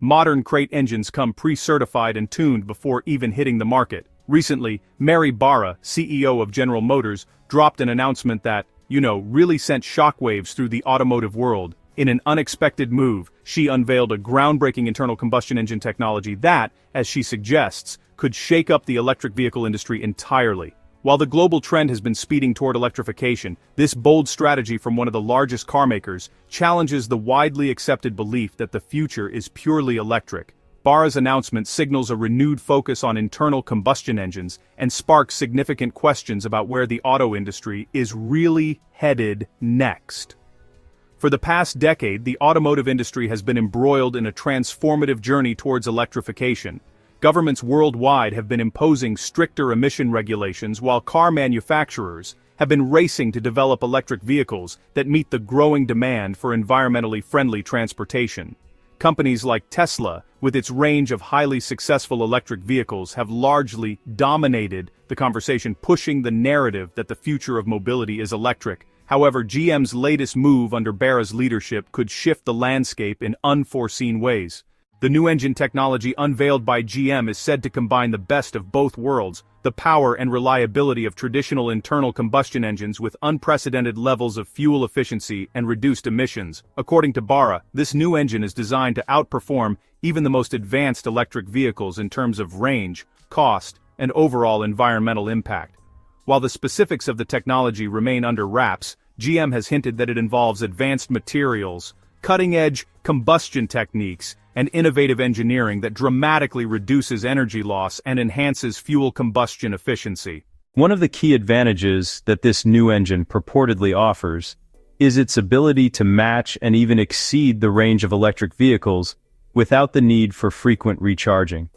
Modern crate engines come pre-certified and tuned before even hitting the market. Recently, Mary Barra, CEO of General Motors, dropped an announcement that, really sent shockwaves through the automotive world. In an unexpected move, she unveiled a groundbreaking internal combustion engine technology that, as she suggests, could shake up the electric vehicle industry entirely. While the global trend has been speeding toward electrification, this bold strategy from one of the largest carmakers challenges the widely accepted belief that the future is purely electric. Barra's announcement signals a renewed focus on internal combustion engines and sparks significant questions about where the auto industry is really headed next. For the past decade, the automotive industry has been embroiled in a transformative journey towards electrification. Governments worldwide have been imposing stricter emission regulations while car manufacturers have been racing to develop electric vehicles that meet the growing demand for environmentally friendly transportation. Companies like Tesla, with its range of highly successful electric vehicles, have largely dominated the conversation, pushing the narrative that the future of mobility is electric. However, GM's latest move under Barra's leadership could shift the landscape in unforeseen ways. The new engine technology unveiled by GM is said to combine the best of both worlds, the power and reliability of traditional internal combustion engines with unprecedented levels of fuel efficiency and reduced emissions. According to Barra, this new engine is designed to outperform even the most advanced electric vehicles in terms of range, cost, and overall environmental impact. While the specifics of the technology remain under wraps, GM has hinted that it involves advanced materials, cutting-edge combustion techniques, and innovative engineering that dramatically reduces energy loss and enhances fuel combustion efficiency. One of the key advantages that this new engine purportedly offers is its ability to match and even exceed the range of electric vehicles without the need for frequent recharging.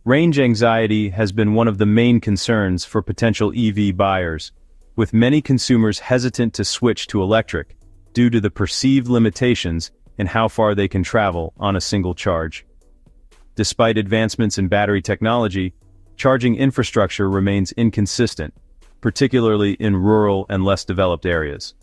Range anxiety has been one of the main concerns for potential EV buyers, with many consumers hesitant to switch to electric due to the perceived limitations in how far they can travel on a single charge. Despite advancements in battery technology, charging infrastructure remains inconsistent, particularly in rural and less developed areas.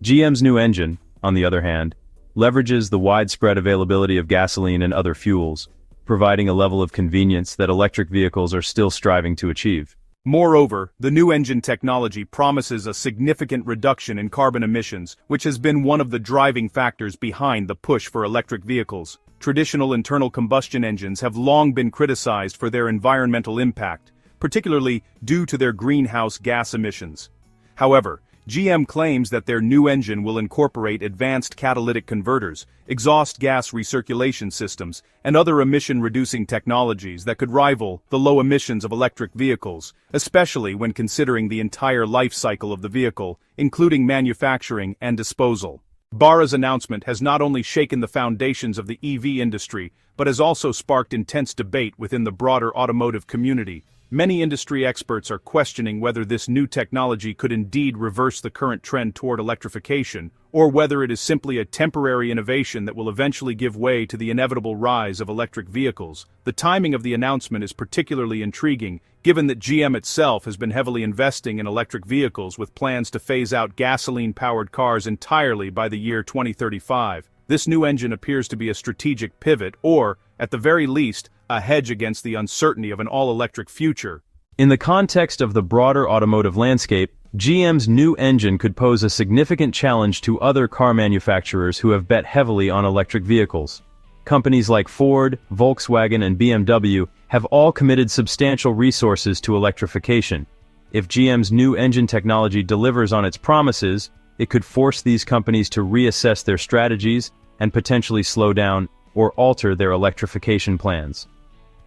GM's new engine, on the other hand, leverages the widespread availability of gasoline and other fuels, providing a level of convenience that electric vehicles are still striving to achieve. Moreover, the new engine technology promises a significant reduction in carbon emissions, which has been one of the driving factors behind the push for electric vehicles. Traditional internal combustion engines have long been criticized for their environmental impact, particularly due to their greenhouse gas emissions. However, GM claims that their new engine will incorporate advanced catalytic converters, exhaust gas recirculation systems, and other emission-reducing technologies that could rival the low emissions of electric vehicles, especially when considering the entire life cycle of the vehicle, including manufacturing and disposal. Barra's announcement has not only shaken the foundations of the EV industry, but has also sparked intense debate within the broader automotive community. Many industry experts are questioning whether this new technology could indeed reverse the current trend toward electrification, or whether it is simply a temporary innovation that will eventually give way to the inevitable rise of electric vehicles. The timing of the announcement is particularly intriguing, given that GM itself has been heavily investing in electric vehicles with plans to phase out gasoline-powered cars entirely by the year 2035. This new engine appears to be a strategic pivot or, at the very least, a hedge against the uncertainty of an all-electric future. In the context of the broader automotive landscape, GM's new engine could pose a significant challenge to other car manufacturers who have bet heavily on electric vehicles. Companies like Ford, Volkswagen, and BMW have all committed substantial resources to electrification. If GM's new engine technology delivers on its promises, it could force these companies to reassess their strategies and potentially slow down or alter their electrification plans.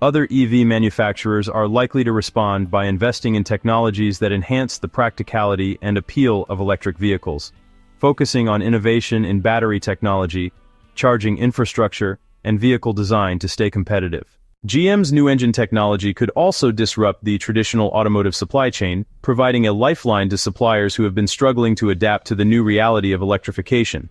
Other EV manufacturers are likely to respond by investing in technologies that enhance the practicality and appeal of electric vehicles, focusing on innovation in battery technology, charging infrastructure, and vehicle design to stay competitive. GM's new engine technology could also disrupt the traditional automotive supply chain, providing a lifeline to suppliers who have been struggling to adapt to the new reality of electrification.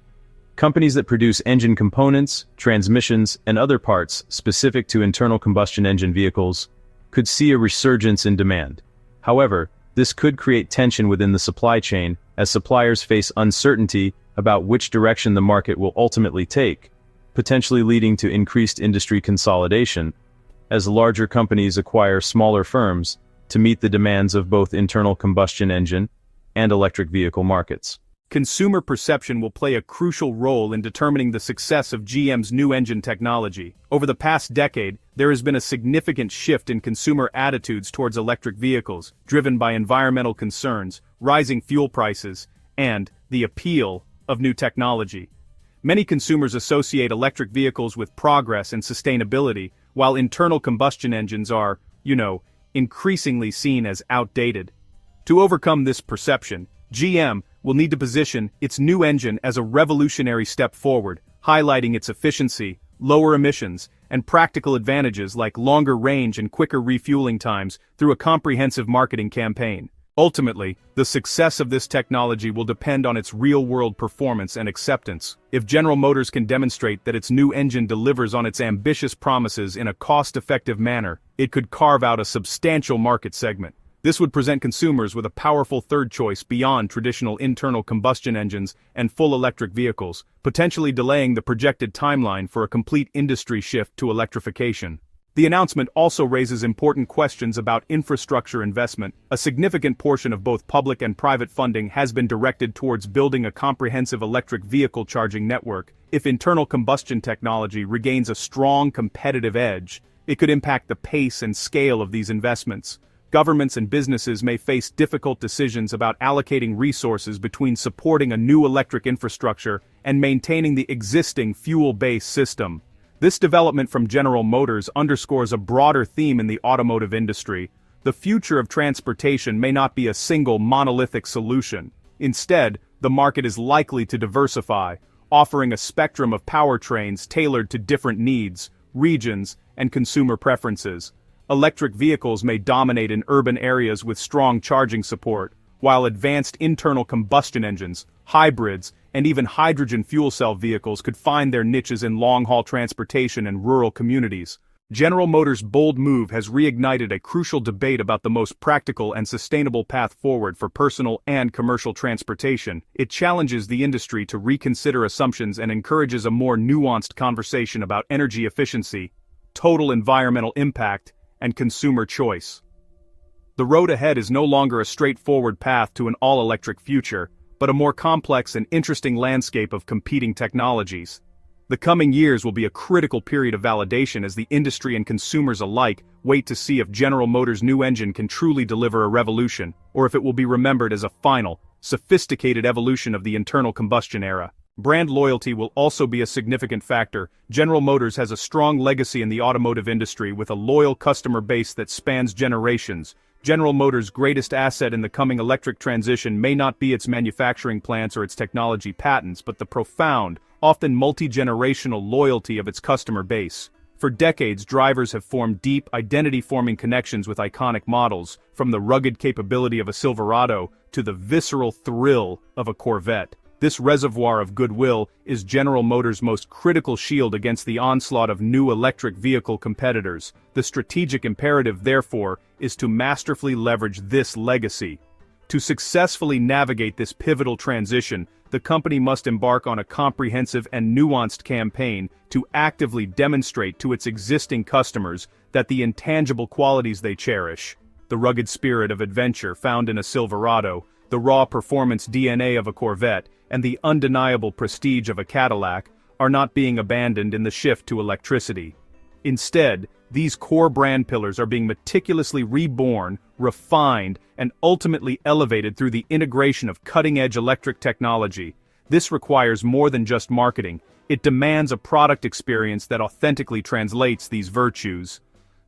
Companies that produce engine components, transmissions, and other parts specific to internal combustion engine vehicles could see a resurgence in demand. However, this could create tension within the supply chain as suppliers face uncertainty about which direction the market will ultimately take. potentially leading to increased industry consolidation, as larger companies acquire smaller firms to meet the demands of both internal combustion engine and electric vehicle markets. Consumer perception will play a crucial role in determining the success of GM's new engine technology. Over the past decade, there has been a significant shift in consumer attitudes towards electric vehicles, driven by environmental concerns, rising fuel prices, and the appeal of new technology. Many consumers associate electric vehicles with progress and sustainability, while internal combustion engines are, increasingly seen as outdated. To overcome this perception, GM will need to position its new engine as a revolutionary step forward, highlighting its efficiency, lower emissions, and practical advantages like longer range and quicker refueling times through a comprehensive marketing campaign. Ultimately, the success of this technology will depend on its real-world performance and acceptance. If General Motors can demonstrate that its new engine delivers on its ambitious promises in a cost-effective manner, it could carve out a substantial market segment. This would present consumers with a powerful third choice beyond traditional internal combustion engines and full electric vehicles, potentially delaying the projected timeline for a complete industry shift to electrification. The announcement also raises important questions about infrastructure investment. A significant portion of both public and private funding has been directed towards building a comprehensive electric vehicle charging network. If internal combustion technology regains a strong competitive edge, it could impact the pace and scale of these investments. Governments and businesses may face difficult decisions about allocating resources between supporting a new electric infrastructure and maintaining the existing fuel-based system. This development from General Motors underscores a broader theme in the automotive industry. The future of transportation may not be a single monolithic solution. Instead, the market is likely to diversify, offering a spectrum of powertrains tailored to different needs, regions, and consumer preferences. Electric vehicles may dominate in urban areas with strong charging support, while advanced internal combustion engines, hybrids, and even hydrogen fuel cell vehicles could find their niches in long-haul transportation and rural communities. General Motors' bold move has reignited a crucial debate about the most practical and sustainable path forward for personal and commercial transportation. It challenges the industry to reconsider assumptions and encourages a more nuanced conversation about energy efficiency, total environmental impact, and consumer choice. The road ahead is no longer a straightforward path to an all-electric future, but a more complex and interesting landscape of competing technologies. The coming years will be a critical period of validation as the industry and consumers alike wait to see if General Motors' new engine can truly deliver a revolution, or if it will be remembered as a final, sophisticated evolution of the internal combustion era. Brand loyalty will also be a significant factor. General Motors has a strong legacy in the automotive industry with a loyal customer base that spans generations. General Motors' greatest asset in the coming electric transition may not be its manufacturing plants or its technology patents, but the profound, often multi-generational loyalty of its customer base. For decades, drivers have formed deep, identity-forming connections with iconic models, from the rugged capability of a Silverado to the visceral thrill of a Corvette. This reservoir of goodwill is General Motors' most critical shield against the onslaught of new electric vehicle competitors. The strategic imperative, therefore, is to masterfully leverage this legacy. To successfully navigate this pivotal transition, the company must embark on a comprehensive and nuanced campaign to actively demonstrate to its existing customers that the intangible qualities they cherish, the rugged spirit of adventure found in a Silverado, the raw performance DNA of a Corvette, and the undeniable prestige of a Cadillac, are not being abandoned in the shift to electricity. Instead, these core brand pillars are being meticulously reborn, refined, and ultimately elevated through the integration of cutting-edge electric technology. This requires more than just marketing. It demands a product experience that authentically translates these virtues.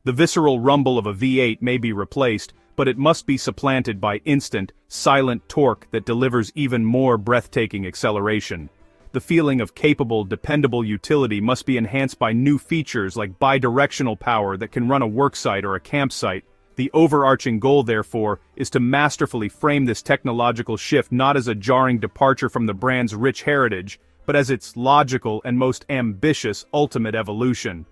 The visceral rumble of a V8 may be replaced, but it must be supplanted by instant, silent torque that delivers even more breathtaking acceleration. The feeling of capable, dependable utility must be enhanced by new features like bidirectional power that can run a worksite or a campsite. The overarching goal, therefore, is to masterfully frame this technological shift not as a jarring departure from the brand's rich heritage, but as its logical and most ambitious ultimate evolution.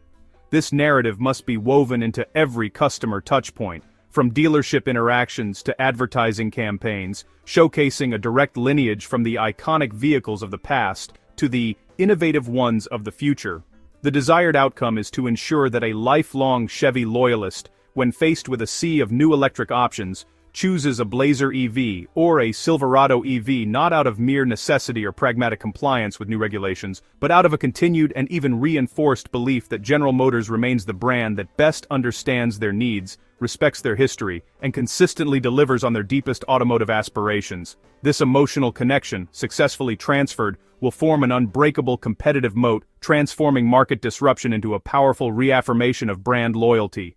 This narrative must be woven into every customer touchpoint, from dealership interactions to advertising campaigns, showcasing a direct lineage from the iconic vehicles of the past to the innovative ones of the future. The desired outcome is to ensure that a lifelong Chevy loyalist, when faced with a sea of new electric options, chooses a Blazer EV or a Silverado EV not out of mere necessity or pragmatic compliance with new regulations, but out of a continued and even reinforced belief that General Motors remains the brand that best understands their needs, respects their history, and consistently delivers on their deepest automotive aspirations. This emotional connection, successfully transferred, will form an unbreakable competitive moat, transforming market disruption into a powerful reaffirmation of brand loyalty.